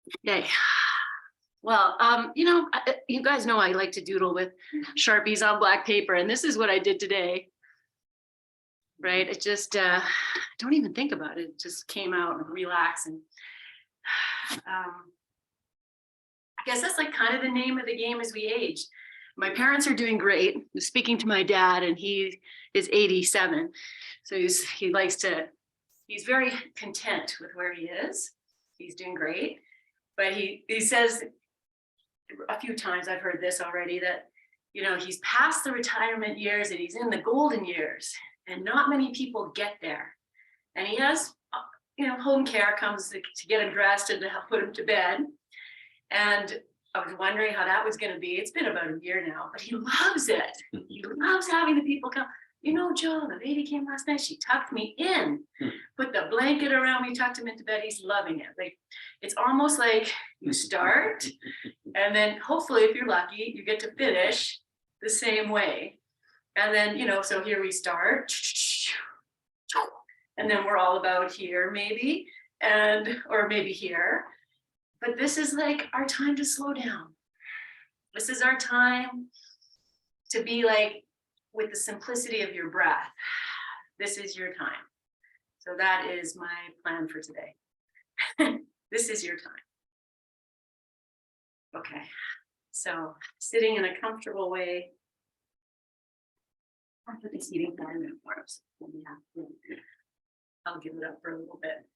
Okay. Well, you guys know I like to doodle with Sharpies on black paper, and this is what I did today. Right? It just, don't even think about it. It just came out and relax. And I guess that's like kind of the name of the game as we age. My parents are doing great. I'm speaking to my dad, and he is 87. So he's very content with where he is. He's doing great. But he says a few times, I've heard this already, that, he's past the retirement years and he's in the golden years, and not many people get there. And he has, home care comes to get him dressed and to help put him to bed. And I was wondering how that was going to be. It's been about a year now, but he loves it. He loves having the people come. Joe, the lady came last night. She tucked me in, put the blanket around me, tucked him into bed. He's loving it. Like, it's almost like you start, and then hopefully, if you're lucky, you get to finish the same way. And then, so here we start, and then we're all about here, maybe, or maybe here. But this is like our time to slow down. This is our time to be like, with the simplicity of your breath. This is your time. So that is my plan for today. This is your time. Okay, so sitting in a comfortable way. I'll put the seating plan in for us. I'll give it up for a little bit.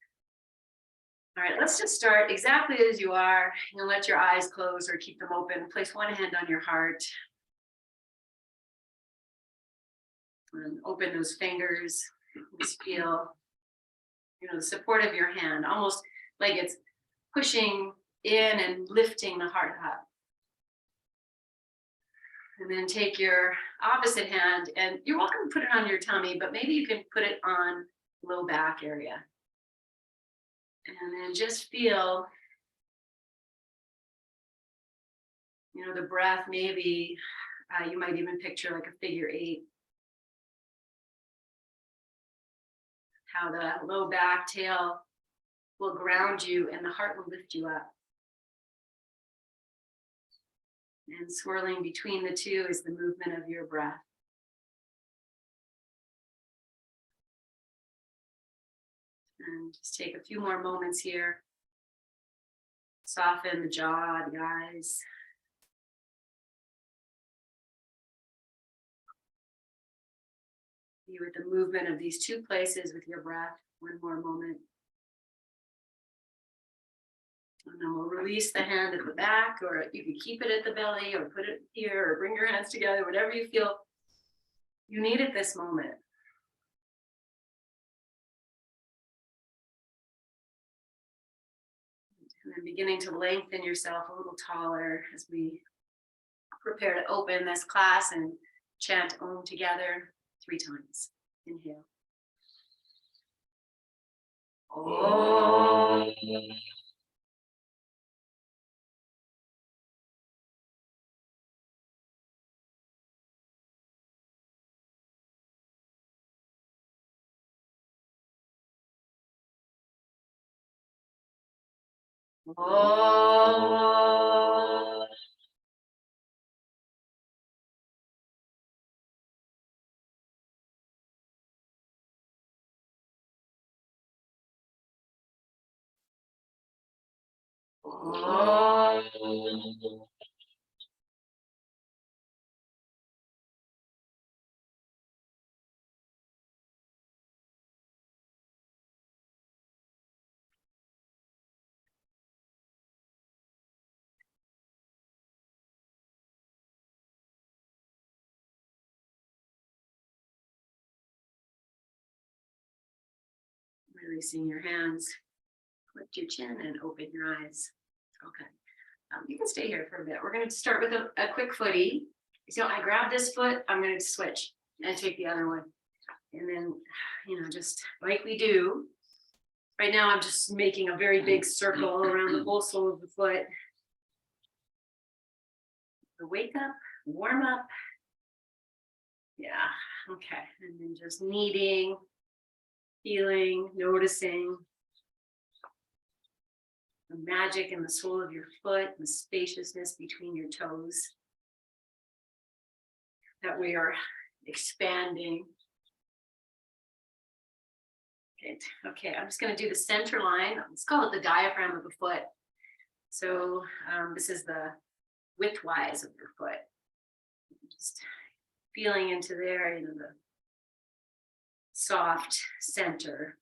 All right, let's just start exactly as you are. Let your eyes close or keep them open. Place one hand on your heart. And open those fingers. Just feel, the support of your hand, almost like it's pushing in and lifting the heart up. And then take your opposite hand, and you're welcome to put it on your tummy, but maybe you can put it on low back area. And then just feel, the breath. Maybe you might even picture like a figure 8. How the low back tail will ground you and the heart will lift you up. And swirling between the two is the movement of your breath. And just take a few more moments here. Soften the jaw, the eyes. Be with the movement of these two places with your breath. One more moment. And then we'll release the hand at the back, or you can keep it at the belly, or put it here, or bring your hands together, whatever you feel you need at this moment. And then beginning to lengthen yourself a little taller as we prepare to open this class and chant Om together 3 times. Inhale. Om. Om. Om. Releasing your hands, lift your chin and open your eyes. Okay, you can stay here for a bit. We're going to start with a quick footy. So I grab this foot, I'm going to switch and take the other one. And then, just like we do. Right now, I'm just making a very big circle around the whole sole of the foot. So wake up, warm up. Yeah, okay. And then just kneading, feeling, noticing. the magic in the sole of your foot, the spaciousness between your toes, that we are expanding. Good. Okay, I'm just going to do the center line. Let's call it the diaphragm of the foot. So this is the widthwise of your foot. Just feeling into there, you know, the soft center.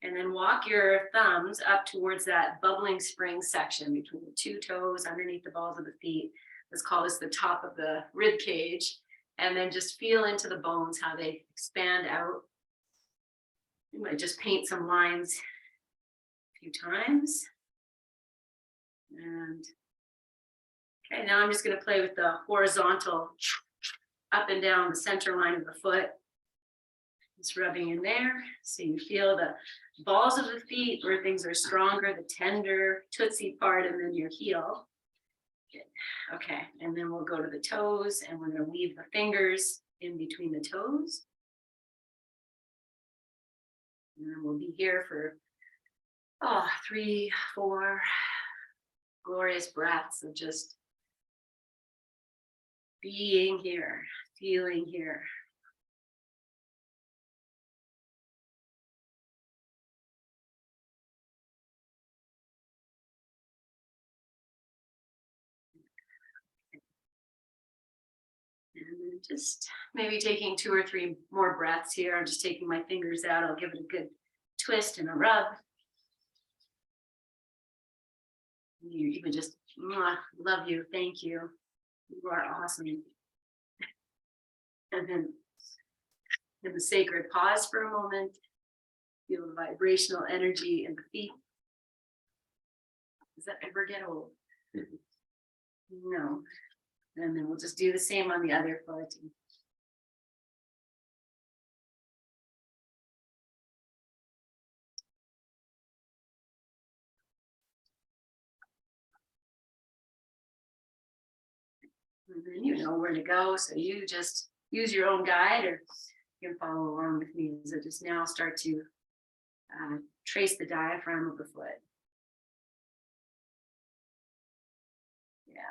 And then walk your thumbs up towards that bubbling spring section between the two toes, underneath the balls of the feet. Let's call this the top of the rib cage. And then just feel into the bones, how they expand out. You might just paint some lines a few times. And okay, now I'm just going to play with the horizontal up and down the center line of the foot. Just rubbing in there. So you feel the balls of the feet where things are stronger, the tender tootsie part, and then your heel. Good. Okay, and then we'll go to the toes, and we're going to weave the fingers in between the toes. And then we'll be here for 3, 4 glorious breaths of just being here, feeling here. And then just maybe taking 2 or 3 more breaths here. I'm just taking my fingers out. I'll give it a good twist and a rub. You even just love you. Thank you. You are awesome. And then in the sacred pause for a moment, feel the vibrational energy in the feet. Does that ever get old? No. And then we'll just do the same on the other foot. And then you know where to go, so you just use your own guide, or you can follow along with me as I just now start to trace the diaphragm of the foot. Yeah.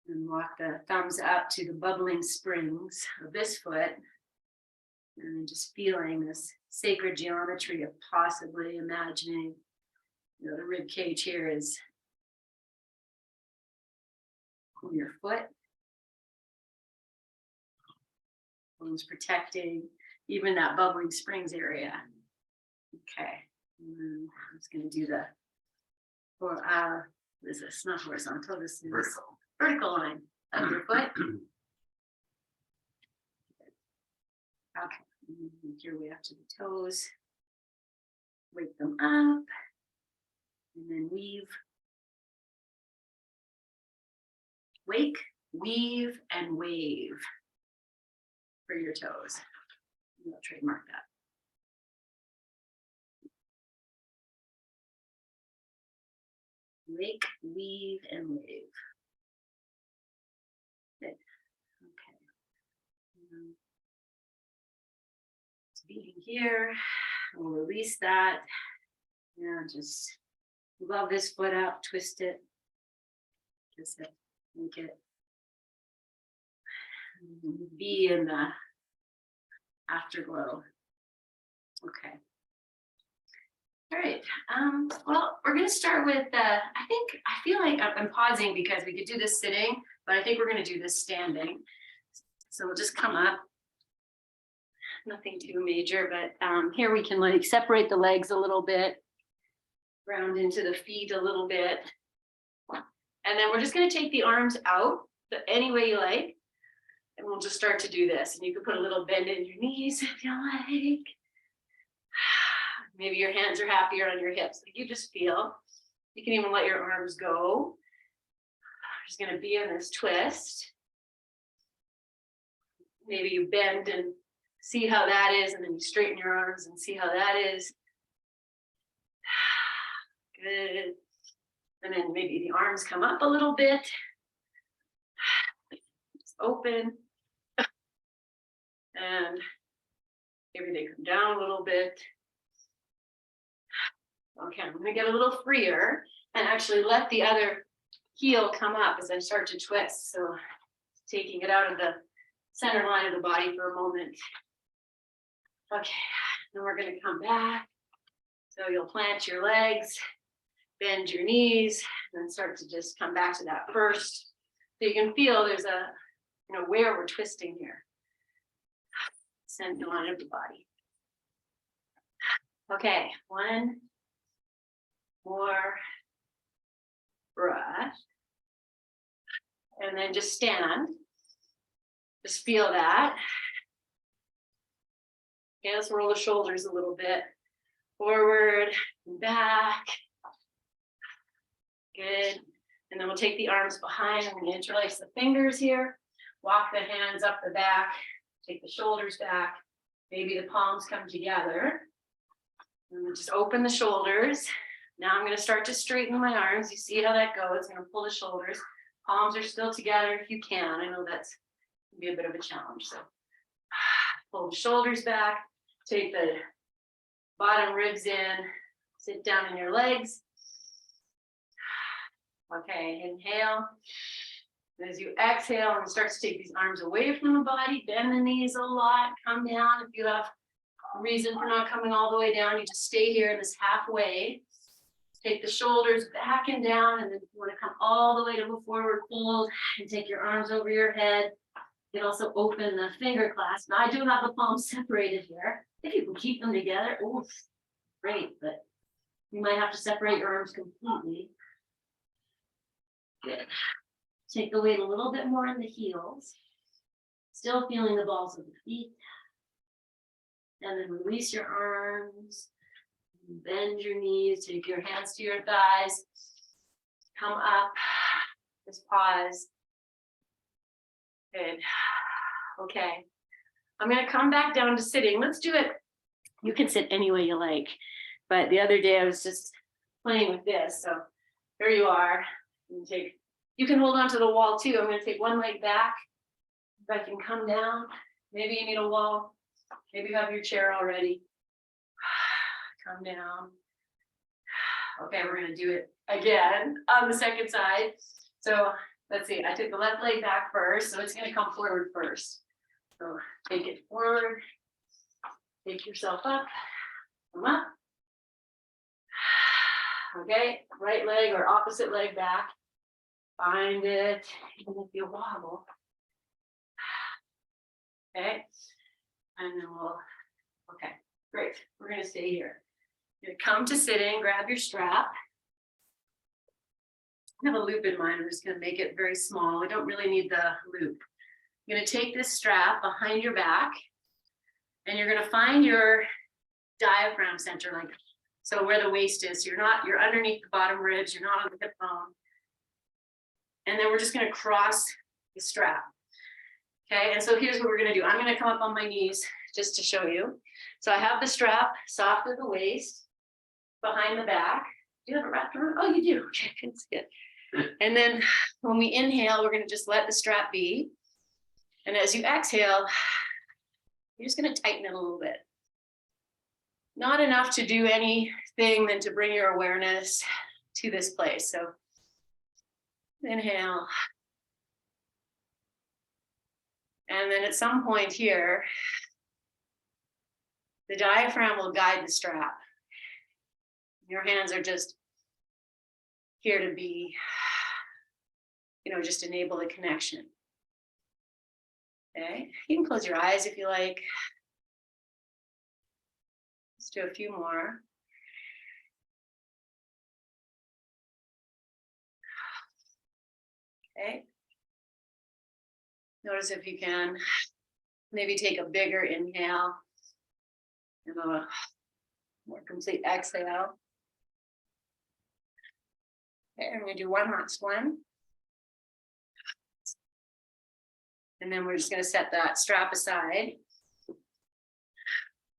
And walk the thumbs up to the bubbling springs of this foot. And then just feeling this sacred geometry of possibly imagining, you know, the rib cage here is on your foot. Bones protecting even that bubbling springs area. Okay. And then I'm just going to do the, what is this? Not horizontal, this is vertical line of your foot. Okay. Make your way up to the toes. Wake them up. And then weave. Wake, weave, and wave for your toes. I'll trademark that. Wake, weave, and wave. Good. Okay. Just being here, we'll release that. Yeah, just love this foot up, twist it. Just make it be in the afterglow. Okay. All right. Well, we're going to start with, I feel like I'm pausing because we could do this sitting, but I think we're going to do this standing. So we'll just come up. Nothing too major, but here we can like separate the legs a little bit, ground into the feet a little bit. And then we're just going to take the arms out any way you like. And we'll just start to do this. And you can put a little bend in your knees if you like. Maybe your hands are happier on your hips. Like you just feel. You can even let your arms go. I'm just going to be in this twist. Maybe you bend and see how that is, and then you straighten your arms and see how that is. Good. And then maybe the arms come up a little bit. Just open. And maybe they come down a little bit. Okay, I'm gonna get a little freer and actually let the other heel come up as I start to twist. So taking it out of the center line of the body for a moment. Okay, then we're gonna come back. So you'll plant your legs, bend your knees, and then start to just come back to that first. So you can feel there's a, where we're twisting here. Center line of the body. Okay, one more breath. And then just stand. Just feel that. Okay, let's roll the shoulders a little bit. Forward and back. Good. And then we'll take the arms behind. I'm going to interlace the fingers here. Walk the hands up the back. Take the shoulders back. Maybe the palms come together. And we'll just open the shoulders. Now I'm going to start to straighten my arms. You see how that goes. I'm going to pull the shoulders. Palms are still together if you can. I know that's going to be a bit of a challenge. So pull the shoulders back. Take the bottom ribs in. Sit down in your legs. Okay, inhale. As you exhale, and start to take these arms away from the body, bend the knees a lot, come down. If you have a reason for not coming all the way down, you just stay here in this halfway. Take the shoulders back and down, and then you want to come all the way to a forward fold and take your arms over your head. You can also open the finger clasp. Now I do have the palms separated here. If you can keep them together, oof, great, but you might have to separate your arms completely. Good. Take the weight a little bit more in the heels. Still feeling the balls of the feet. And then release your arms. Bend your knees. Take your hands to your thighs. Come up. Just pause. Good. Okay. I'm going to come back down to sitting. Let's do it. You can sit any way you like. But the other day I was just playing with this. So here you are. You can hold on to the wall too. I'm going to take one leg back. If I can come down. Maybe you need a wall. Maybe you have your chair already. Come down. Okay, we're going to do it again on the second side. So let's see. I took the left leg back first. So it's going to come forward first. So take it forward. Take yourself up. Come up. Okay, right leg or opposite leg back. Find it, even if you wobble. Okay, and then okay, great. We're gonna stay here. You're gonna come to sitting, grab your strap. I have a loop in mind. I'm just gonna make it very small. We don't really need the loop. You're gonna take this strap behind your back, and you're gonna find your diaphragm center, like so where the waist is. So you're underneath the bottom ribs. You're not on the hip bone. And then we're just going to cross the strap. Okay, and so here's what we're going to do. I'm going to come up on my knees just to show you. So I have the strap soft at the waist, behind the back. Do you have it wrapped around? Oh, you do. Okay, I can see it. And then when we inhale, we're going to just let the strap be. And as you exhale, you're just going to tighten it a little bit. Not enough to do anything than to bring your awareness to this place. So inhale. And then at some point here, the diaphragm will guide the strap. Your hands are just here to be, just enable the connection. Okay, you can close your eyes if you like. Let's do a few more. Okay. Notice if you can maybe take a bigger inhale and a more complete exhale. Okay, I'm going to do one last one. And then we're just going to set that strap aside.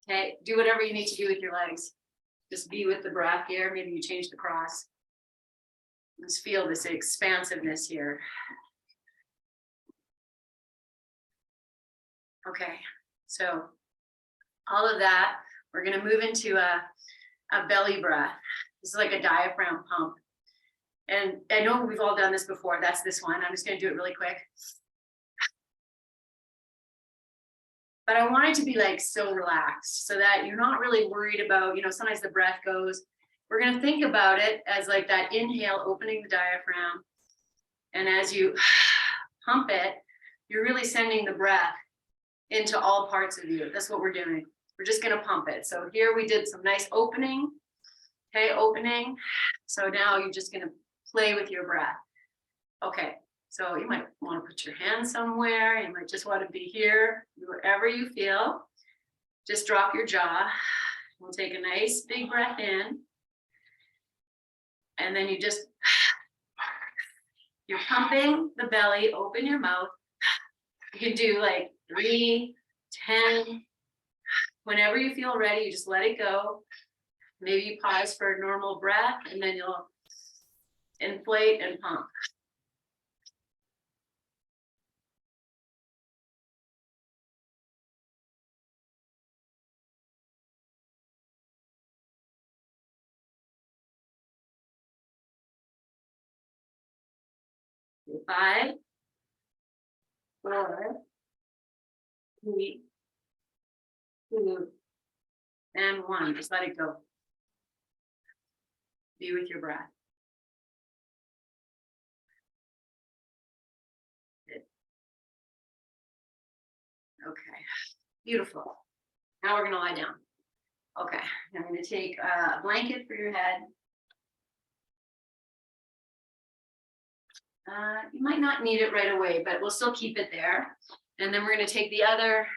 Okay, do whatever you need to do with your legs. Just be with the breath here. Maybe you change the cross. Just feel this expansiveness here. Okay, so all of that, we're going to move into a belly breath. This is like a diaphragm pump. And I know we've all done this before. That's this one. I'm just going to do it really quick. But I want it to be like so relaxed so that you're not really worried about, you know, sometimes the breath goes. We're going to think about it as like that inhale, opening the diaphragm. And as you pump it, you're really sending the breath into all parts of you. That's what we're doing. We're just going to pump it. So here we did some nice opening. Okay, opening. So now you're just going to play with your breath. Okay, so you might want to put your hand somewhere. You might just want to be here, wherever you feel. Just drop your jaw. We'll take a nice big breath in. And then you just, you're pumping the belly, open your mouth. You can do like 3, 10. Whenever you feel ready, you just let it go. Maybe you pause for a normal breath and then you'll inflate and pump. Five, 4, 3, 2, and 1. Just let it go. Be with your breath. Good. Okay, beautiful. Now we're gonna lie down. Okay, I'm gonna take a blanket for your head. You might not need it right away, but we'll still keep it there. And then we're gonna take the other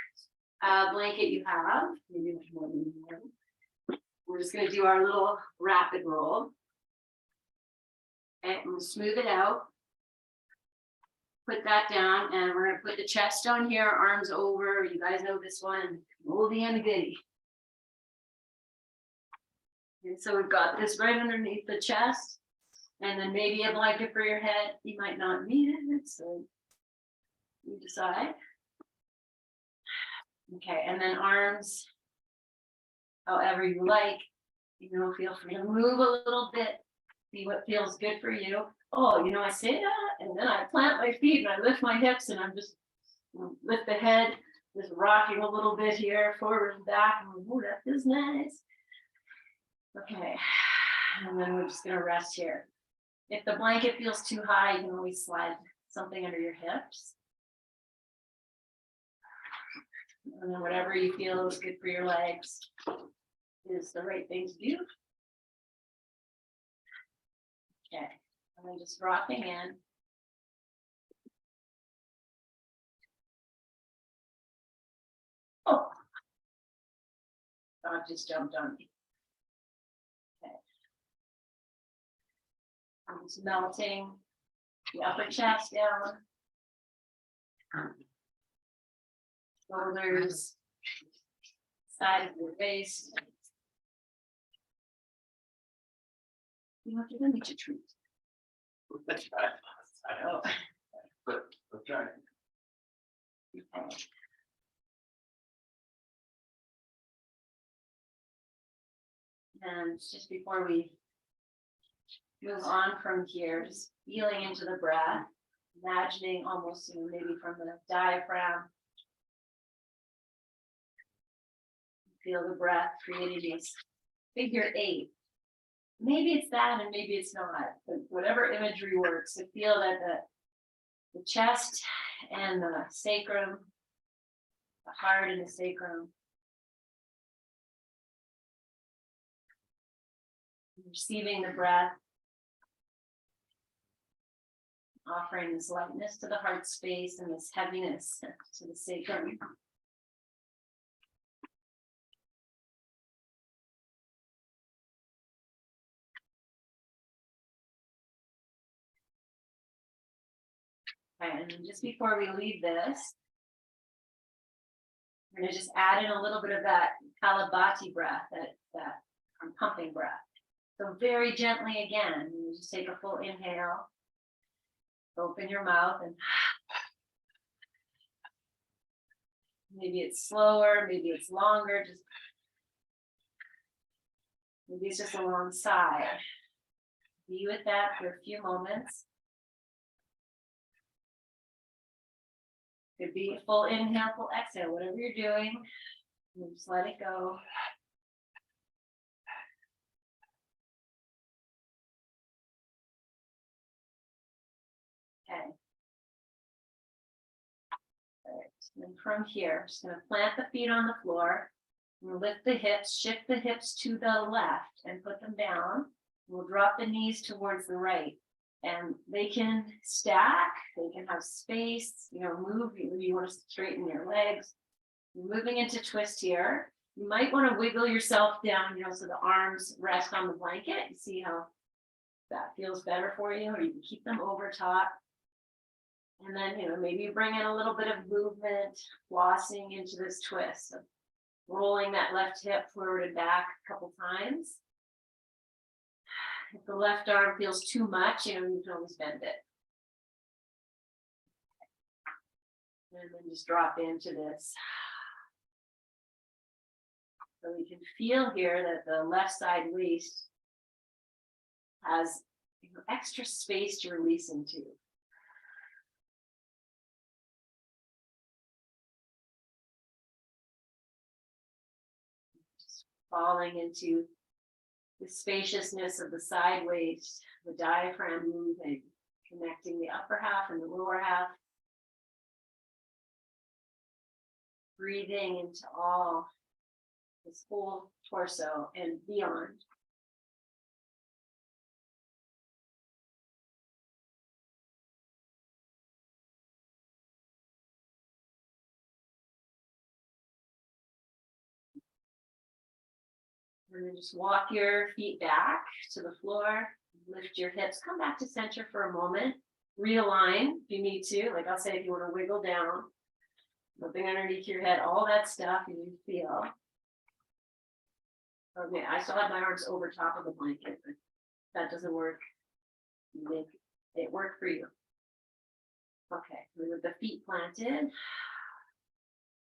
blanket you have. Maybe much more than one. We're just gonna do our little rapid roll. And we'll smooth it out. Put that down, and we're gonna put the chest on here, arms over. You guys know this one, oldie and a goodie. And so we've got this right underneath the chest, and then maybe a blanket for your head. You might not need it, so you decide. Okay, and then arms, however you like. You know, feel free to move a little bit, see what feels good for you. Oh, you know, I say that, and then I plant my feet and I lift my hips, and I'm just lift the head, just rocking a little bit here, forward and back. And oh, that feels nice. Okay, and then we're just gonna rest here. If the blanket feels too high, you can always slide something under your hips. And then whatever you feel is good for your legs is the right thing to do. Okay, and then just rocking in. Oh, dog just jumped on me. Okay. I'm just melting the upper chest down. Shoulders, side of your waist. You know, give me a treat. Oh. Okay. Okay. And just before we move on from here, just feeling into the breath, imagining almost, you know, maybe from the diaphragm. Feel the breath creating this figure 8. Maybe it's that and maybe it's not, but whatever imagery works, to feel that the chest and the sacrum, the heart and the sacrum, receiving the breath, offering this lightness to the heart space and this heaviness to the sacrum. Okay, and then just before we leave this, we're going to just add in a little bit of that Kalabati breath, that pumping breath. So very gently again, you just take a full inhale, open your mouth, and maybe it's slower, maybe it's longer. Just Maybe it's just alongside. Be with that for a few moments. Could be a full inhale, full exhale, whatever you're doing. Just let it go. Okay. All right. And from here, I'm just going to plant the feet on the floor. We'll lift the hips, shift the hips to the left and put them down. We'll drop the knees towards the right. And they can stack, they can have space, move, you want to straighten your legs. You're moving into twist here. You might want to wiggle yourself down, so the arms rest on the blanket. You see how that feels better for you, or you can keep them over top. And then, maybe you bring in a little bit of movement, flossing into this twist. So rolling that left hip forward and back a couple times. If the left arm feels too much, you can always bend it. And then just drop into this. So we can feel here that the left side waist has extra space to release into. Just falling into the spaciousness of the side waist, the diaphragm moving, connecting the upper half and the lower half. Breathing into all this whole torso and beyond. And then just walk your feet back to the floor, lift your hips, come back to center for a moment, realign if you need to. Like I'll say, if you want to wiggle down, nothing underneath your head, all that stuff you feel. Okay, I still have my arms over top of the blanket, but that doesn't work. Make it work for you. Okay, with the feet planted,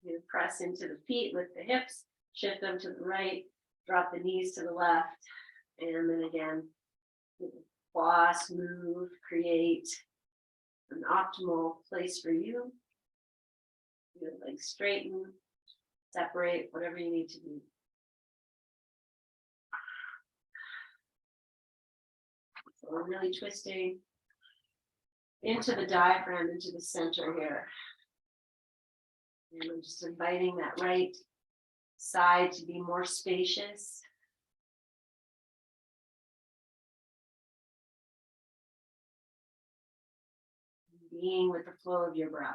you press into the feet, lift the hips, shift them to the right, drop the knees to the left, and then again, floss, move, create an optimal place for you. Your legs straighten, separate, whatever you need to do. So we're really twisting into the diaphragm, into the center here. And I'm just inviting that right side to be more spacious. Being with the flow of your breath.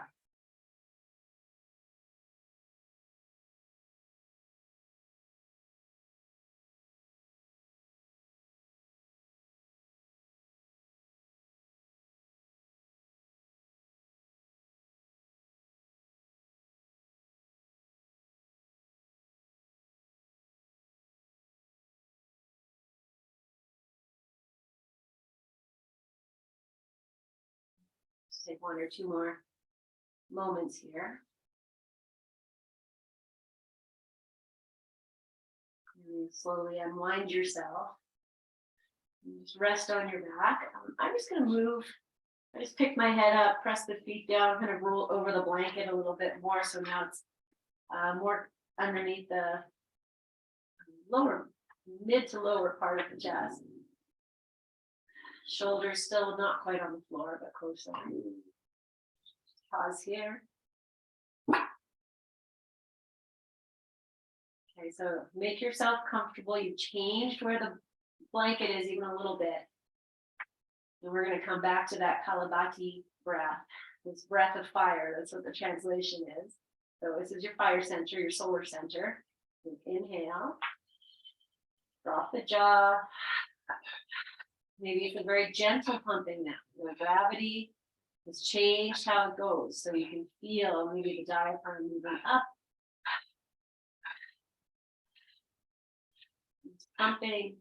Just take one or two more moments here. And slowly unwind yourself. And just rest on your back. I'm just going to move. I just pick my head up, press the feet down, kind of roll over the blanket a little bit more. So now it's more underneath the lower, mid to lower part of the chest. Shoulders still not quite on the floor, but closer. Pause here. Okay, so make yourself comfortable. You've changed where the blanket is even a little bit. And we're going to come back to that Kalabati breath, this breath of fire. That's what the translation is. So this is your fire center, your solar center. Inhale, drop the jaw. Maybe it's a very gentle pumping now. The gravity has changed how it goes. So you can feel maybe the diaphragm moving up. It's pumping.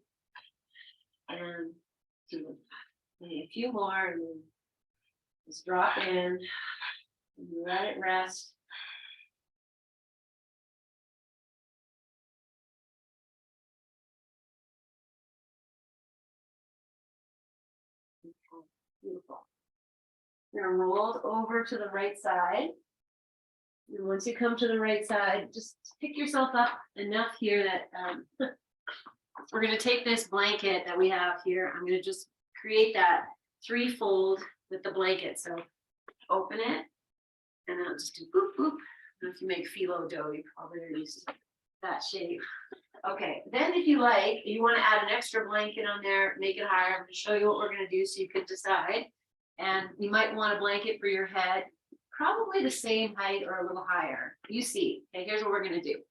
And do a few more, and then just drop in and let it rest. Beautiful. You're rolled over to the right side. And once you come to the right side, just pick yourself up enough here that we're gonna take this blanket that we have here. I'm gonna just create that threefold with the blanket. So open it and then I'll just do boop, boop. And if you make phyllo dough, you probably are used to that shape. Okay, then if you like, you want to add an extra blanket on there, make it higher. I'm going to show you what we're going to do so you could decide. And you might want a blanket for your head, probably the same height or a little higher. You see. Okay, here's what we're going to do.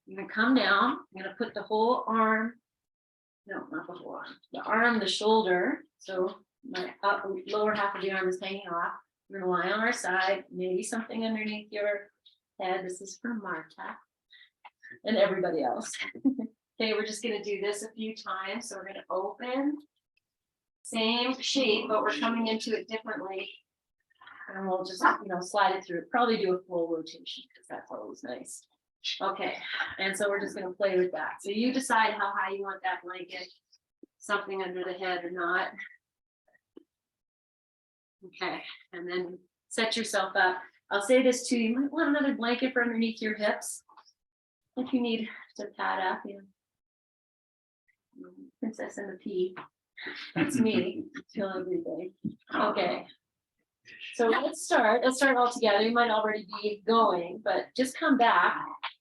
You're going to come down. I'm going to put the whole arm, no, not the whole arm, the arm, the shoulder. So my lower half of the arm is hanging off. We're going to lie on our side, maybe something underneath your head. This is for Marta and everybody else. Okay, we're just gonna do this a few times. So we're gonna open, same shape, but we're coming into it differently. And we'll just, slide it through, probably do a full rotation because that's always nice. Okay, and so we're just gonna play with that. So you decide how high you want that blanket, something under the head or not. Okay, and then set yourself up. I'll say this too, you might want another blanket for underneath your hips. If you need to pad up, Princess and the Pea. That's me, feel everything. Okay. So let's start all together. You might already be going, but just come back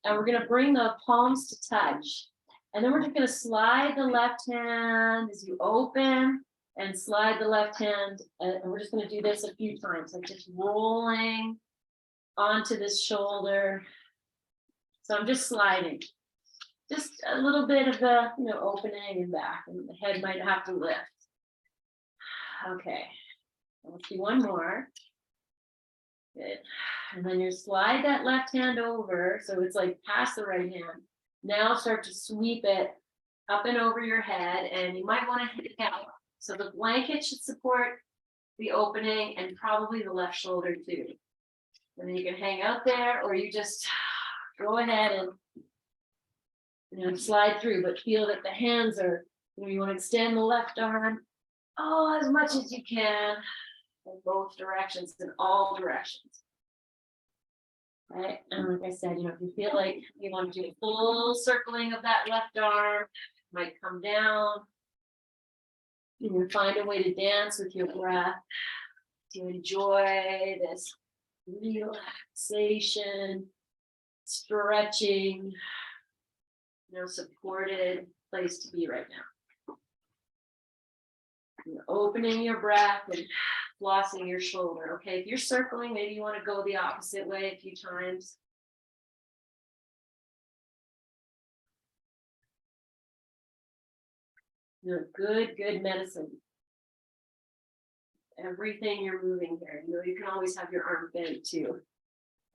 and we're gonna bring the palms to touch. And then we're just gonna slide the left hand as you open and slide the left hand. And we're just gonna do this a few times, like just rolling onto this shoulder. So I'm just sliding, just a little bit of the, opening and back, and the head might have to lift. Okay, let's do one more. Good. And then you slide that left hand over, so it's like past the right hand. Now start to sweep it up and over your head, and you might want to hit it out. So the blanket should support the opening and probably the left shoulder too. And then you can hang out there, or you just go ahead and slide through, but feel that the hands are, you want to extend the left arm, as much as you can in both directions, in all directions. Right, and like I said, if you feel like you want to do a full circling of that left arm, might come down. You can find a way to dance with your breath, to enjoy this relaxation, stretching, supported place to be right now. You're opening your breath and flossing your shoulder. Okay, if you're circling, maybe you want to go the opposite way a few times. Good medicine. Everything you're moving here. You can always have your arm bent too.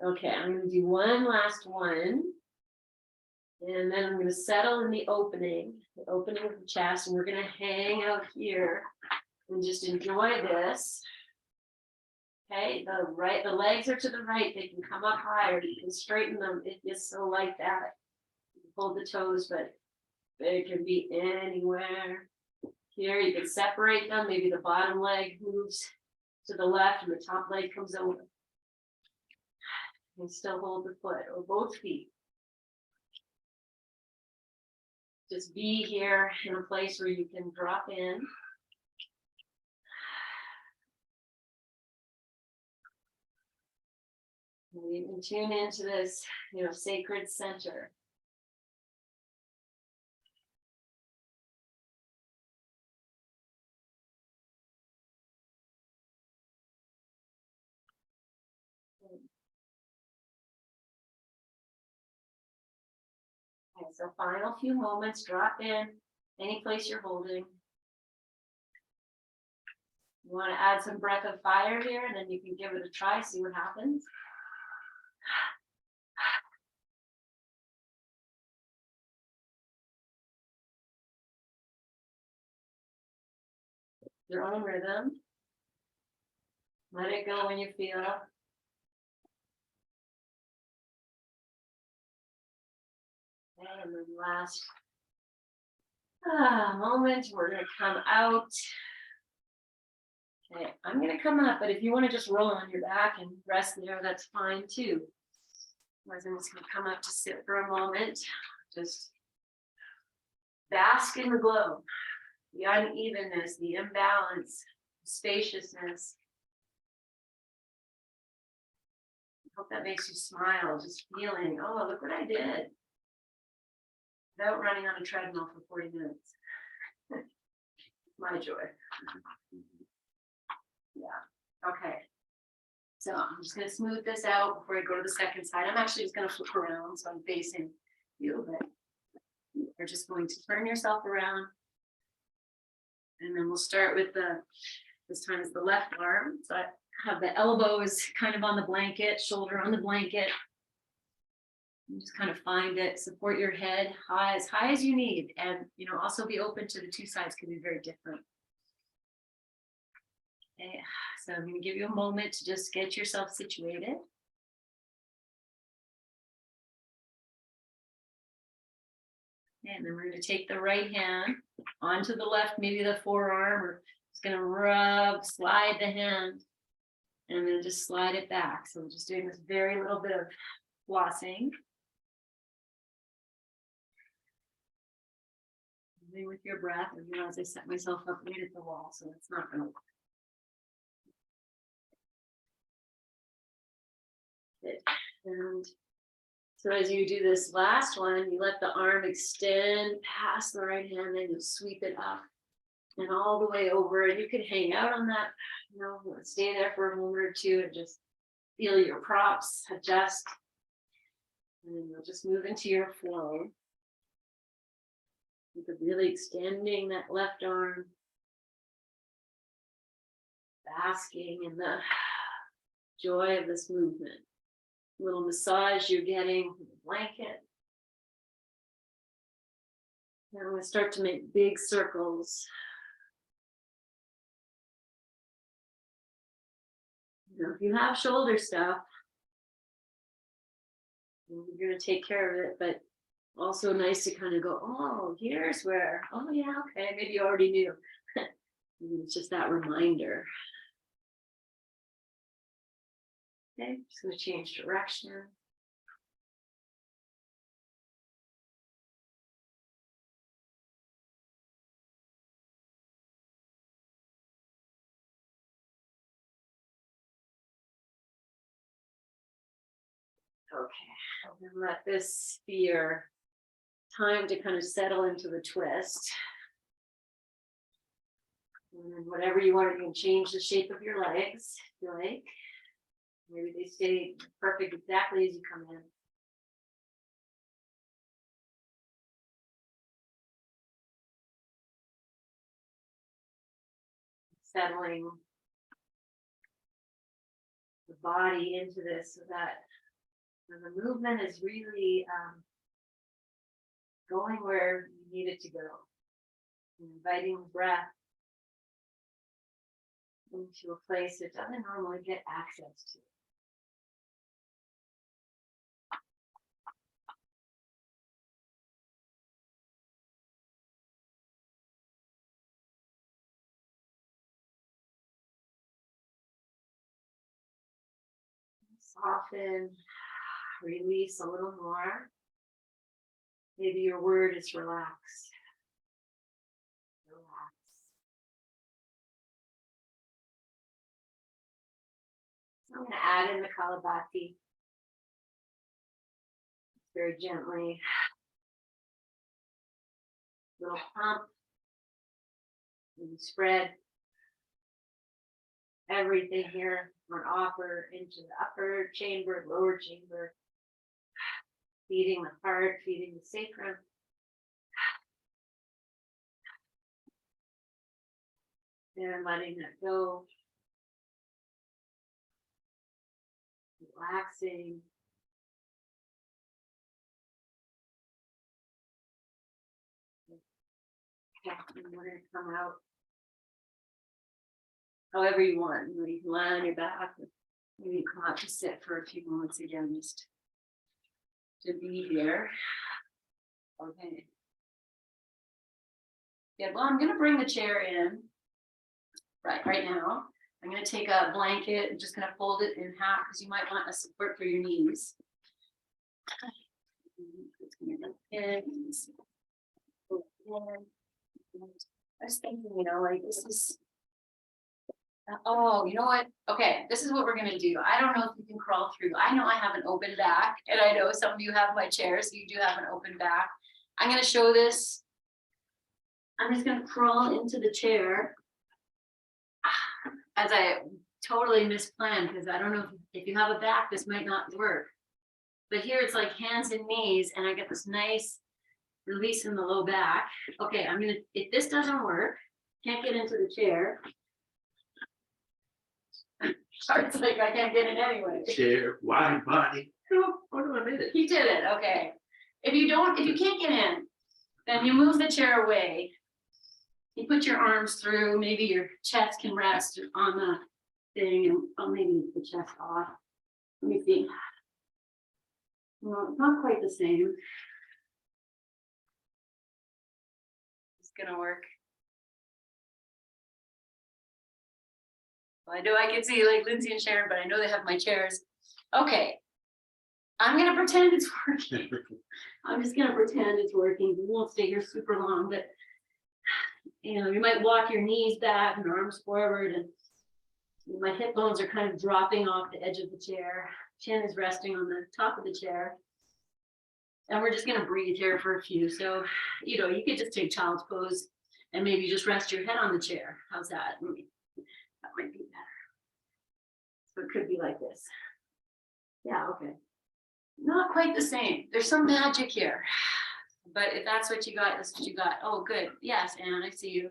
Okay, I'm going to do one last one. And then I'm going to settle in the opening of the chest, and we're going to hang out here and just enjoy this. Okay, the legs are to the right, they can come up higher, you can straighten them if you so like that. You can hold the toes, but they can be anywhere. Here you can separate them, maybe the bottom leg moves to the left and the top leg comes over. And still hold the foot or both feet. Just be here in a place where you can drop in. And you can tune into this, sacred center. Okay, so final few moments, drop in any place you're holding. You want to add some breath of fire here, and then you can give it a try, see what happens. Your own rhythm. Let it go when you feel. And then last moment, we're going to come out. Okay, I'm gonna come up, but if you want to just roll on your back and rest there, that's fine too. Otherwise, I'm just gonna come up to sit for a moment, just bask in the glow, the unevenness, the imbalance, spaciousness. Hope that makes you smile, just feeling, oh, look what I did. Without running on a treadmill for 40 minutes. My joy. Yeah, okay. So I'm just gonna smooth this out before I go to the second side. I'm actually just gonna flip around, so I'm facing you, but you're just going to turn yourself around. And then we'll start with this time it's the left arm. So I have the elbows kind of on the blanket, shoulder on the blanket. And just kind of find it, support your head as high as you need. And, also be open to the two sides can be very different. Okay, so I'm going to give you a moment to just get yourself situated. And then we're going to take the right hand onto the left, maybe the forearm, or just going to slide the hand, and then just slide it back. So we're just doing this very little bit of flossing. Moving with your breath. I realize I set myself up right at the wall, so it's not going to work. And so as you do this last one, you let the arm extend past the right hand, then you sweep it up and all the way over. And you can hang out on that, stay there for a moment or two and just feel your props adjust. And then you'll just move into your flow. You could really extending that left arm, basking in the joy of this movement. Little massage you're getting from the blanket. Now I'm going to start to make big circles. Now, if you have shoulder stuff, you're going to take care of it, but also nice to kind of go, oh, here's where, oh yeah, okay, maybe you already knew. It's just that reminder. Okay, just going to change direction. Okay, and then let this be your time to kind of settle into the twist. And then whatever you want, you can change the shape of your legs if you like. Maybe they stay perfect exactly as you come in. Settling the body into this so that the movement is really going where you need it to go. And inviting the breath into a place it doesn't normally get access to. Soften, release a little more. Maybe your word is relax. Relax. So I'm going to add in the Kalabati. Very gently. Little pump. And spread everything here on offer into the upper chamber, lower chamber. Feeding the heart, feeding the sacrum. And letting that go. Relaxing. Okay, and we're going to come out however you want. You can lie on your back. Maybe you come out to sit for a few moments again, just to be here. Okay. Yeah, well, I'm going to bring the chair in right now. I'm gonna take a blanket and just gonna fold it in half because you might want a support for your knees. I was thinking, you know, like this is. Oh, you know what? Okay, this is what we're gonna do. I don't know if you can crawl through. I know I have an open back, and I know some of you have my chair, so you do have an open back. I'm gonna show this. I'm just gonna crawl into the chair. As I totally misplanned, because I don't know if you have a back, this might not work. But here it's like hands and knees, and I get this nice release in the low back. Okay, I'm gonna, if this doesn't work, can't get into the chair. It's like I can't get it anyway. Chair, wide body. What do I did it? You did it, okay. If you can't get in, then you move the chair away. You put your arms through, maybe your chest can rest on the thing, and I'll maybe the chest off. Let me see. Well, it's not quite the same. It's gonna work. Well, I know I can see like Lindsay and Sharon, but I know they have my chairs. Okay. I'm gonna pretend it's working. I'm just gonna pretend it's working. We won't stay here super long, but you know, you might walk your knees back and arms forward, and my hip bones are kind of dropping off the edge of the chair. Chin is resting on the top of the chair. And we're just gonna breathe here for a few. So, you know, you could just take child's pose and maybe just rest your head on the chair. How's that? That might be better. So it could be like this. Yeah, okay. Not quite the same. There's some magic here. But if that's what you got, that's what you got. Oh, good. Yes, Anne, I see you.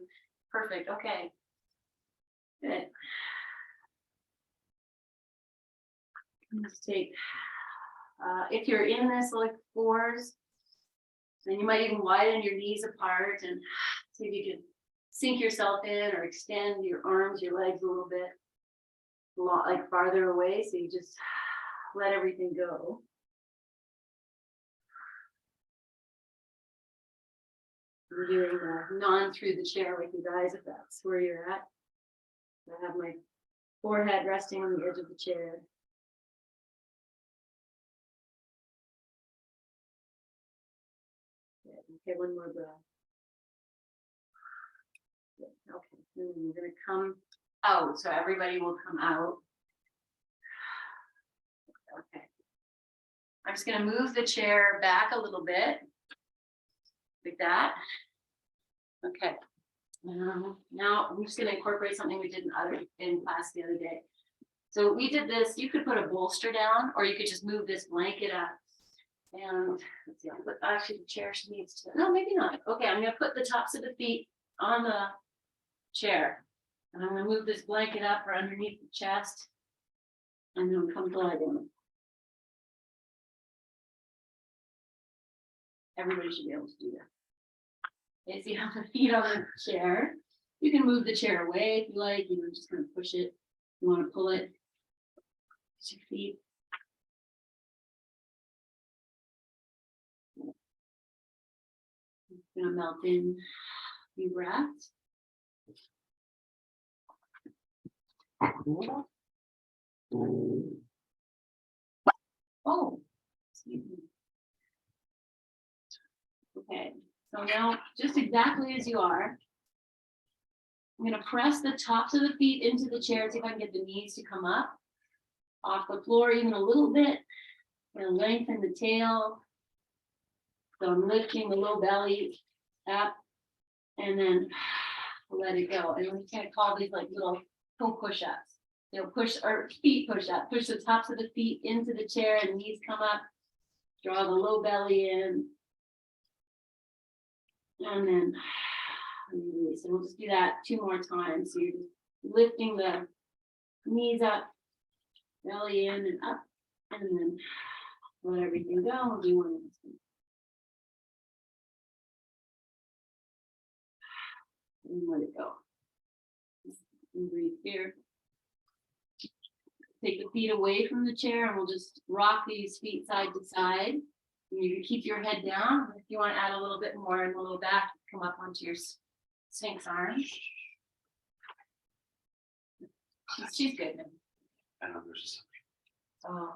Perfect. Okay. Good. Let's take, if you're in this like fours, then you might even widen your knees apart and see if you can sink yourself in or extend your arms, your legs a little bit, like farther away. So you just let everything go. I'm doing the non through the chair with you guys, if that's where you're at. I have my forehead resting on the edge of the chair. Okay, one more breath. Okay, and we're gonna come out, so everybody will come out. Okay. I'm just gonna move the chair back a little bit, like that. Okay. Now I'm just gonna incorporate something we did in class the other day. So we did this, you could put a bolster down, or you could just move this blanket up. And let's see, but actually the chair needs to, no, maybe not. Okay, I'm gonna put the tops of the feet on the chair. And I'm gonna move this blanket up or underneath the chest. And then come gliding. Everybody should be able to do that. Okay, so you have the feet on the chair. You can move the chair away if you like, you know, just kind of push it. You want to pull it. Push your feet. It's gonna melt in a few breaths. Oh, excuse me. Okay, so now just exactly as you are, I'm gonna press the tops of the feet into the chair, see if I can get the knees to come up off the floor even a little bit. I'm gonna lengthen the tail. So I'm lifting the low belly up and then let it go. And we can't call these like little toe push-ups. You know, push or feet push up, push the tops of the feet into the chair and knees come up, draw the low belly in. And then release. And we'll just do that 2 more times. So you're just lifting the knees up, belly in and up, and then let everything go. We'll do one last one. And let it go. And breathe here. Take the feet away from the chair and we'll just rock these feet side to side. And you can keep your head down. If you want to add a little bit more in the low back, come up onto your Sphinx arms. She's good. I know there's Oh.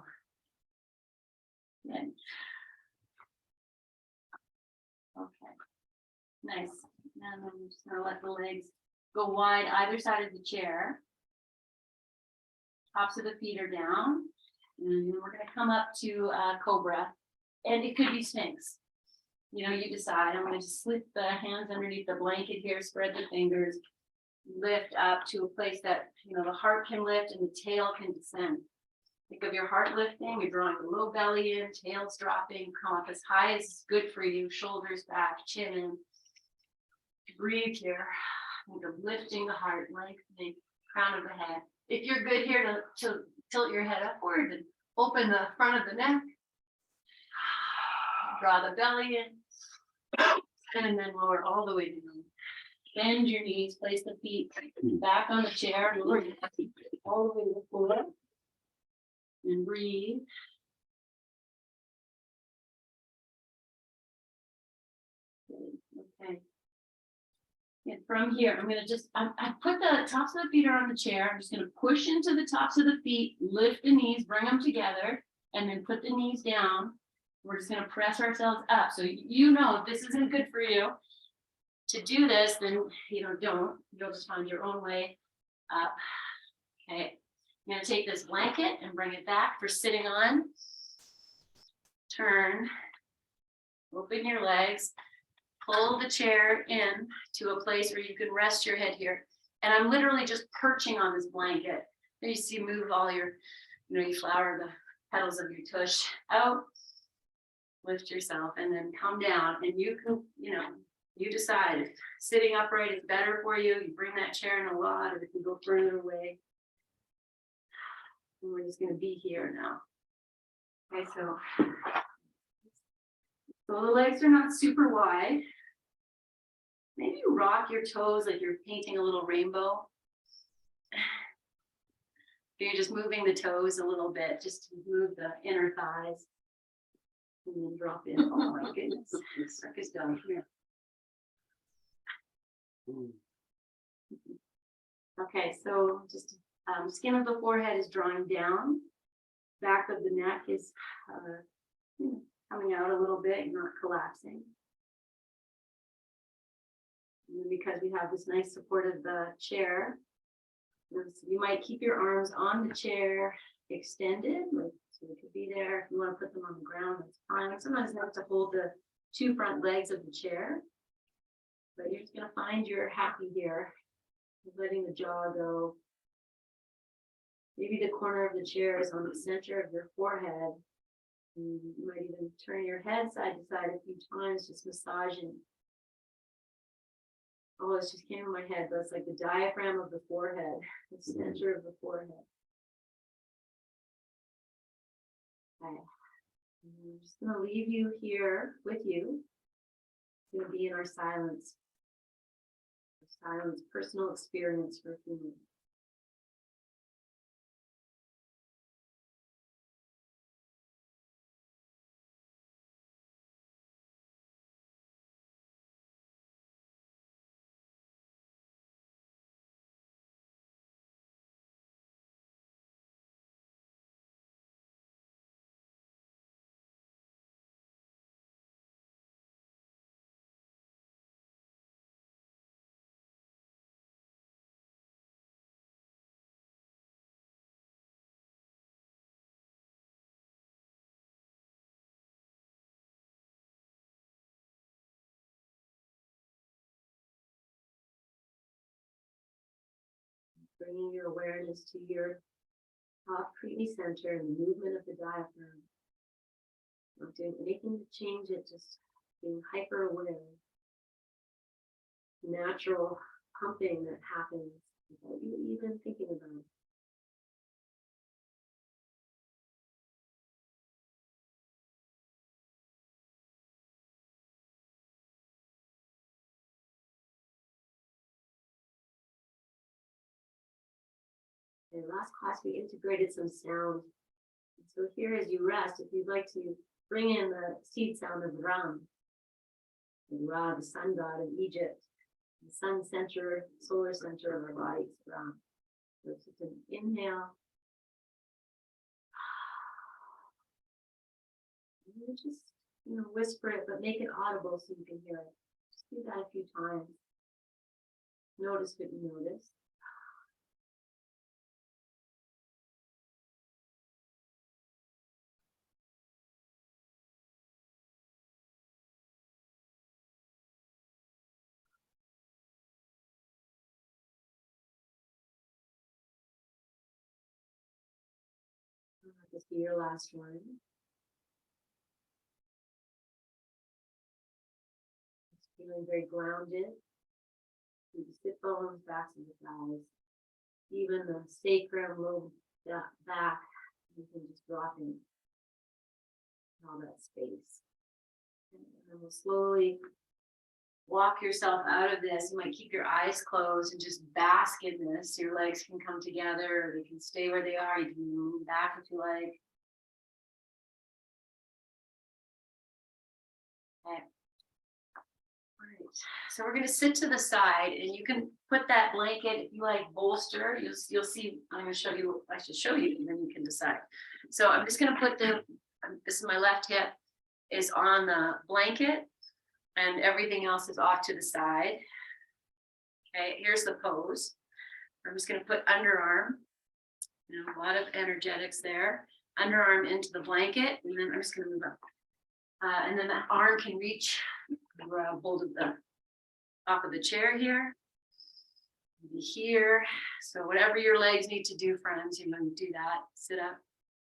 Good. Okay. Nice. And I'm just gonna let the legs go wide either side of the chair. Tops of the feet are down. And then we're gonna come up to cobra. And it could be sphinx. You know, you decide. I'm gonna just slip the hands underneath the blanket here, spread the fingers, lift up to a place that, you know, the heart can lift and the tail can descend. Think of your heart lifting, you're drawing the low belly in, tails dropping, come up as high as is good for you, shoulders back, chin in. Breathe here. Think of lifting the heart, lengthening crown of the head. If you're good here to tilt your head upward and open the front of the neck. Draw the belly in. And then lower all the way down. Bend your knees, place the feet back on the chair, lower your feet all the way to the floor. And breathe. Okay. And from here, I'm gonna just, I put the tops of the feet are on the chair. I'm just gonna push into the tops of the feet, lift the knees, bring them together, and then put the knees down. We're just gonna press ourselves up. So you know, if this isn't good for you to do this, then don't. You'll just find your own way up. Okay. I'm gonna take this blanket and bring it back for sitting on. Turn, open your legs, pull the chair in to a place where you can rest your head here. And I'm literally just perching on this blanket. Then you see move all your, you flower the petals of your tush out, lift yourself and then come down and you can, you decide if sitting upright is better for you, you bring that chair in a lot, or if you go further away. And we're just going to be here now. Okay, so the legs are not super wide. Maybe you rock your toes like you're painting a little rainbow. You're just moving the toes a little bit, just to move the inner thighs. And then drop in. Oh my goodness. Circus down here. Okay, so just skin of the forehead is drawing down. Back of the neck is coming out a little bit, not collapsing. And because we have this nice support of the chair, you might keep your arms on the chair extended, so they could be there. If you want to put them on the ground, that's fine. Sometimes you have to hold the two front legs of the chair, but you're just going to find you're happy here, letting the jaw go. Maybe the corner of the chair is on the center of your forehead. And you might even turn your head side to side a few times, just massaging. Oh, it just came in my head, but it's like the diaphragm of the forehead, the center of the forehead. Okay. I'm just going to leave you here with you. It's going to be in our silence. Our silence, personal experience for a few minutes. Bringing your awareness to your top creamy center and the movement of the diaphragm. Not doing anything to change it, just being hyper aware. Natural pumping that happens without you even thinking about it. In last class, we integrated some sound. So here, as you rest, if you'd like to bring in the seed sound of Ram, Ra, the sun god of Egypt, the sun center, solar center of our bodies, Ram. So it's just an inhale. And you just, whisper it, but make it audible so you can hear it. Just do that a few times. Notice what you notice. This be your last one. Just feeling very grounded. Through the sit bones, backs of the thighs. Even the sacrum, low back, you can just drop in all that space. And then we'll slowly walk yourself out of this. You might keep your eyes closed and just bask in this. Your legs can come together, or they can stay where they are. You can move back if you like. Okay. All right. So we're going to sit to the side, and you can put that blanket, if you like, bolster. You'll see. I'm going to show you. I should show you, and then you can decide. So I'm just going to put this is my left hip is on the blanket, and everything else is off to the side. Okay, here's the pose. I'm just going to put underarm. A lot of energetics there. Underarm into the blanket, and then I'm just going to move up. And then that arm can reach, grab hold of the top of the chair here. Maybe here. So whatever your legs need to do, friends, you do that. Sit up,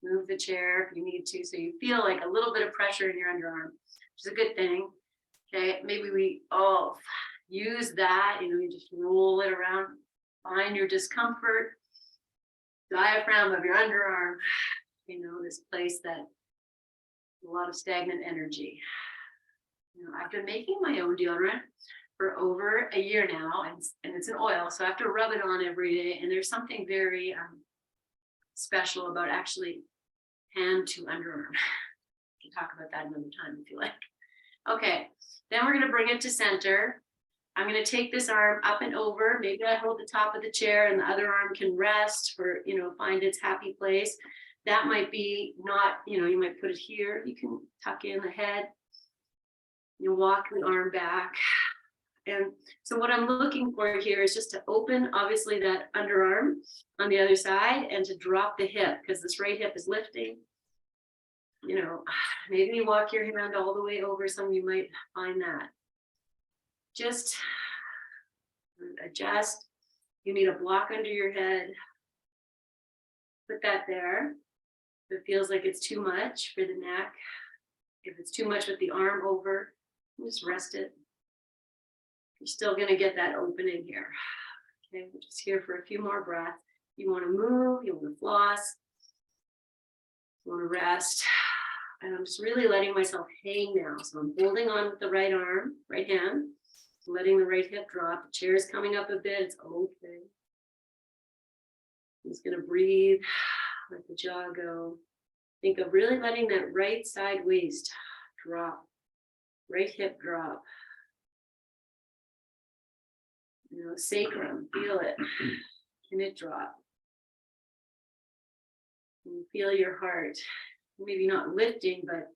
move the chair if you need to. So you feel like a little bit of pressure in your underarm, which is a good thing. Okay, maybe we all use that, you just roll it around, find your discomfort, diaphragm of your underarm, this place that a lot of stagnant energy. I've been making my own deodorant for over a year now, and it's an oil, so I have to rub it on every day. And there's something very special about actually hand to underarm. We can talk about that another time if you like. Okay, then we're going to bring it to center. I'm going to take this arm up and over. Maybe I hold the top of the chair and the other arm can rest for, find its happy place. That might be not, you might put it here. You can tuck in the head. You walk the arm back. And so what I'm looking for here is just to open, obviously, that underarm on the other side and to drop the hip, because this right hip is lifting. Maybe you walk your hand all the way over. Some of you might find that. Just adjust. You need a block under your head. Put that there. If it feels like it's too much for the neck, if it's too much with the arm over, just rest it. You're still going to get that opening here. Okay, we're just here for a few more breaths. You want to move, you want to floss, you want to rest. And I'm just really letting myself hang now. So I'm holding on with the right arm, right hand, letting the right hip drop. The chair is coming up a bit. It's okay. I'm just going to breathe, let the jaw go. Think of really letting that right side waist drop, right hip drop. Sacrum, feel it. Can it drop? Can you feel your heart? Maybe not lifting, but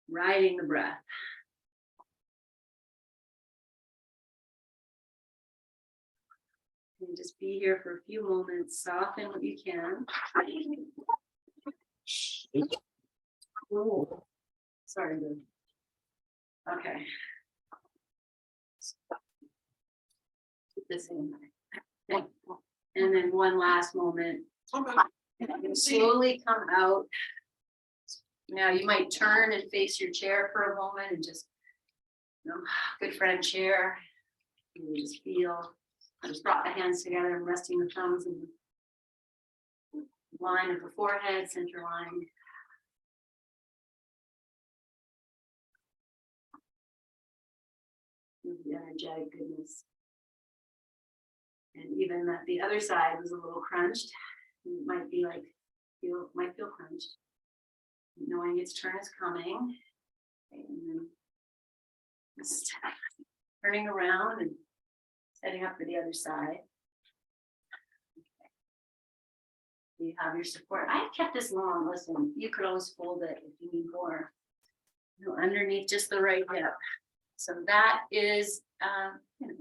riding the breath. And just be here for a few moments. Soften what you can. Oh, sorry, dude. Okay. Put this in. And then one last moment. And slowly come out. Now you might turn and face your chair for a moment and just, good friend chair. You just feel. Just brought the hands together and resting the thumbs in the line of the forehead, center line. The energetic goodness. And even that the other side was a little crunched. It might be like, might feel crunched. Knowing its turn is coming. And then just turning around and setting up for the other side. Okay. You have your support. I kept this long. Listen, you could always fold it if you need more. No, underneath just the right hip. So that is, you know,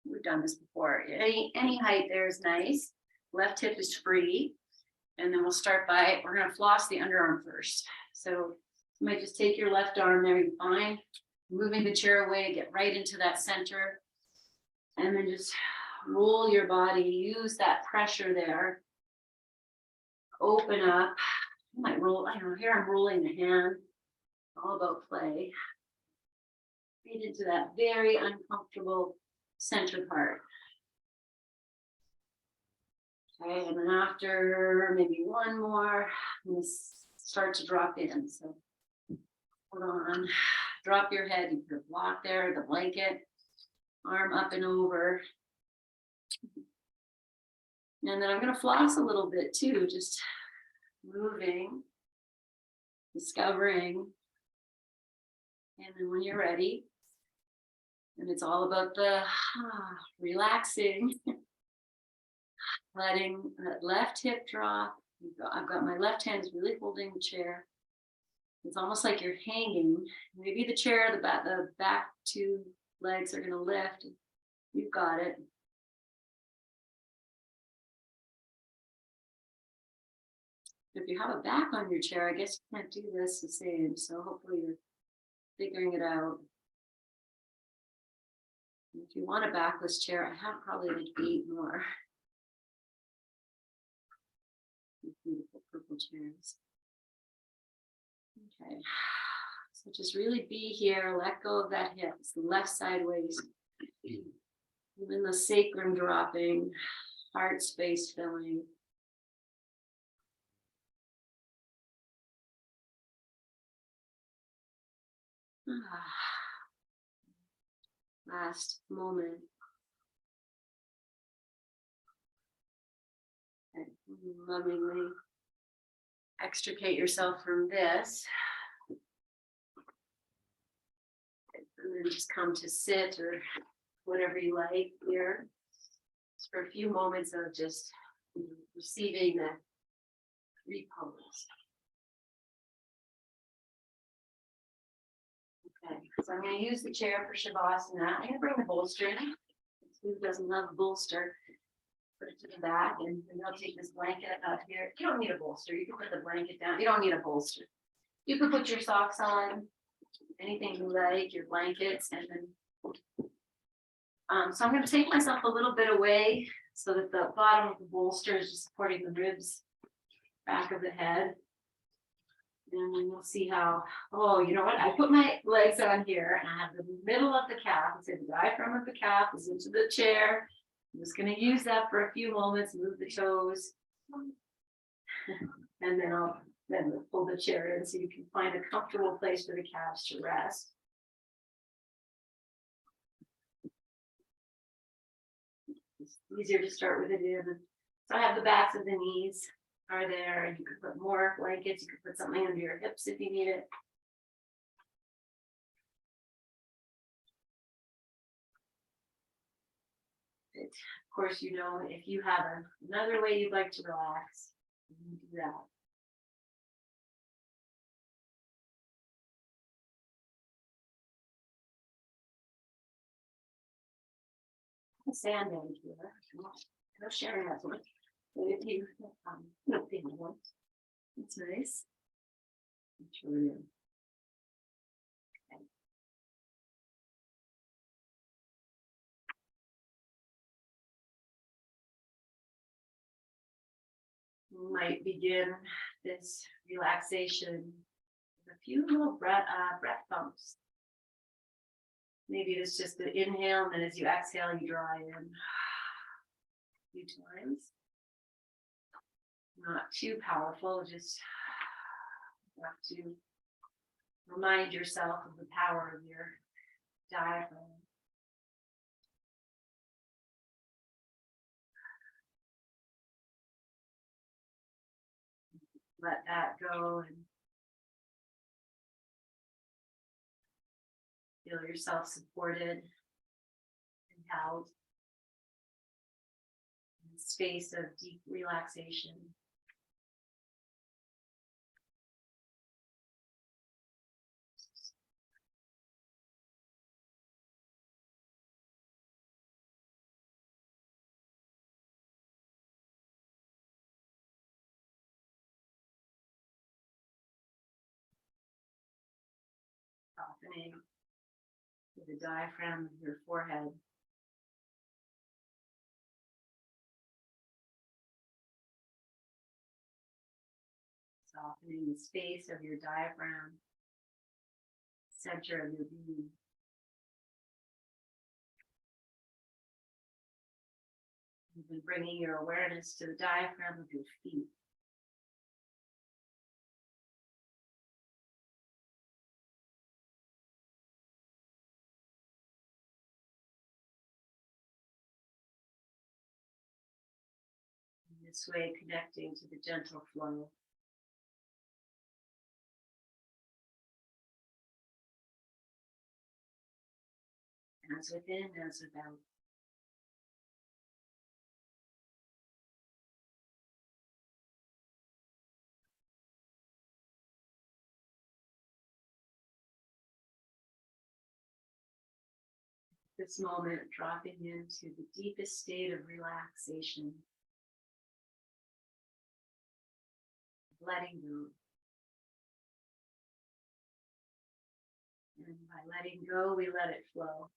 we've done this before. Any height there is nice. Left hip is free. And then we'll start by, we're gonna floss the underarm first. So you might just take your left arm there, you're fine. Moving the chair away, get right into that center. And then just roll your body, use that pressure there. Open up. You might roll, I don't know, here I'm rolling the hand. All about play. Right into that very uncomfortable center part. Okay, and then after maybe one more, I'm gonna start to drop in. So hold on, drop your head, you put a block there, the blanket, arm up and over. And then I'm gonna floss a little bit too, just moving, discovering. And then when you're ready, and it's all about the relaxing, letting that left hip drop. I've got my left hand is really holding the chair. It's almost like you're hanging. Maybe the chair, the back two legs are going to lift. You've got it. If you have a back on your chair, I guess you can't do this the same. So hopefully you're figuring it out. If you want a backless chair, I have probably like 8 more. Beautiful purple chairs. Okay, so just really be here, let go of that hip, it's the left sideways. Even the sacrum dropping, heart space filling. Last moment. And lovingly extricate yourself from this. And then just come to sit or whatever you like here. Just for a few moments of just receiving the repose. Okay, so I'm going to use the chair for Shavasana. I'm going to bring the bolster in. Who doesn't love a bolster? Put it to the back, and then I'll take this blanket out here. You don't need a bolster. You can put the blanket down. You don't need a bolster. You can put your socks on, anything you like, your blankets, and then. So I'm going to take myself a little bit away so that the bottom of the bolster is just supporting the ribs, back of the head. And then we'll see how, oh, you know what? I put my legs on here and I have the middle of the calf. It's the diaphragm of the calf is into the chair. I'm just going to use that for a few moments, move the toes. And then I'll pull the chair in so you can find a comfortable place for the calves to rest. It's easier to start with it in. So I have the backs of the knees are there, and you could put more blankets, you could put something under your hips if you need it. Of course, you know, if you have another way you'd like to relax, you can do that. A sandbag here. No sharing that one. If you no big one. It's nice. It's really okay. We might begin this relaxation with a few little breath bumps. Maybe it's just the inhale, and then as you exhale, you draw in a few times. Not too powerful, just have to remind yourself of the power of your diaphragm. Let that go and feel yourself supported and held in a space of deep relaxation. softening the diaphragm of your forehead. Softening the space of your diaphragm, center of your being. You've been bringing your awareness to the diaphragm of your feet. In this way, connecting to the gentle flow. As within, as without. This moment, dropping into the deepest state of relaxation, letting go. And by letting go, we let it flow.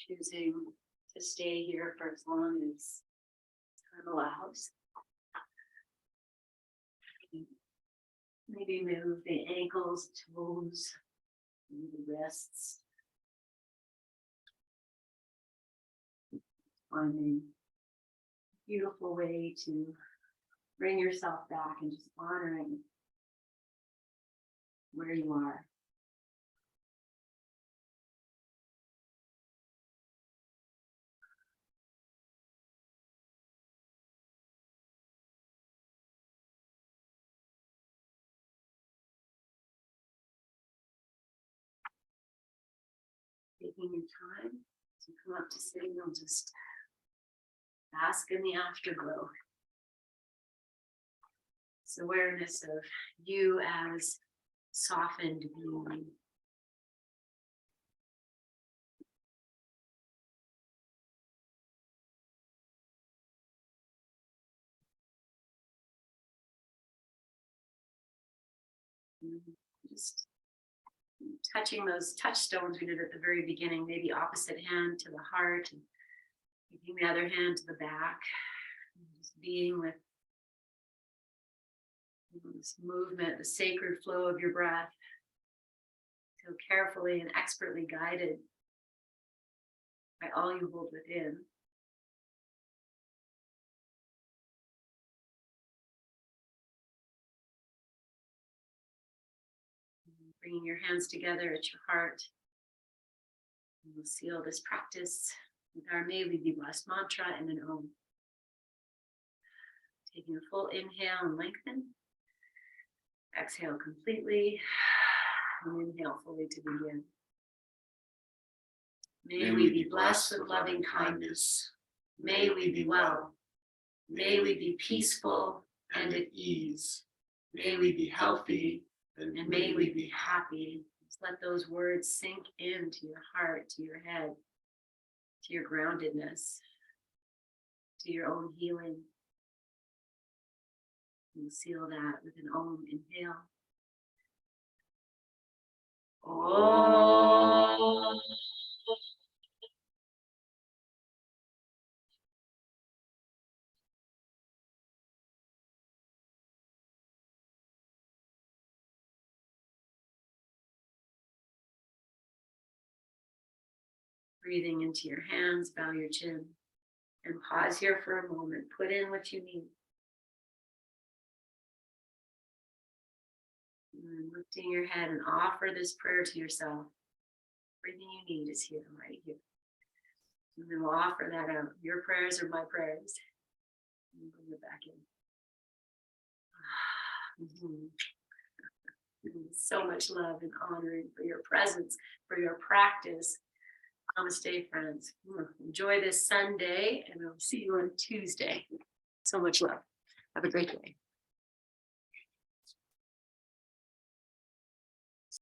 Choosing to stay here for as long as time allows. Maybe move the ankles, toes, and the wrists. Finding a beautiful way to bring yourself back and just honoring where you are. Taking your time to come up to sitting, you'll just bask in the afterglow. This awareness of you as softened being. Just touching those touchstones we did at the very beginning, maybe opposite hand to the heart, and taking the other hand to the back, and just being with this movement, the sacred flow of your breath, so carefully and expertly guided by all you hold within. Bringing your hands together at your heart. And we'll seal this practice with our May We Be Blessed mantra and an Om. Taking a full inhale and lengthen. Exhale completely. And inhale fully to begin. May we be blessed with loving kindness. May we be well. May we be peaceful and at ease. May we be healthy. And may we be happy. Just let those words sink into your heart, to your head, to your groundedness, to your own healing. And seal that with an Om. Inhale. Om. Breathing into your hands, bow your chin, and pause here for a moment. Put in what you need. And lifting your head and offer this prayer to yourself. Everything you need is here, right here. And then we'll offer that out. Your prayers are my prayers. And bring it back in. Mhm. So much love and honoring for your presence, for your practice. Namaste, friends. Enjoy this Sunday, and I'll see you on Tuesday. So much love. Have a great day.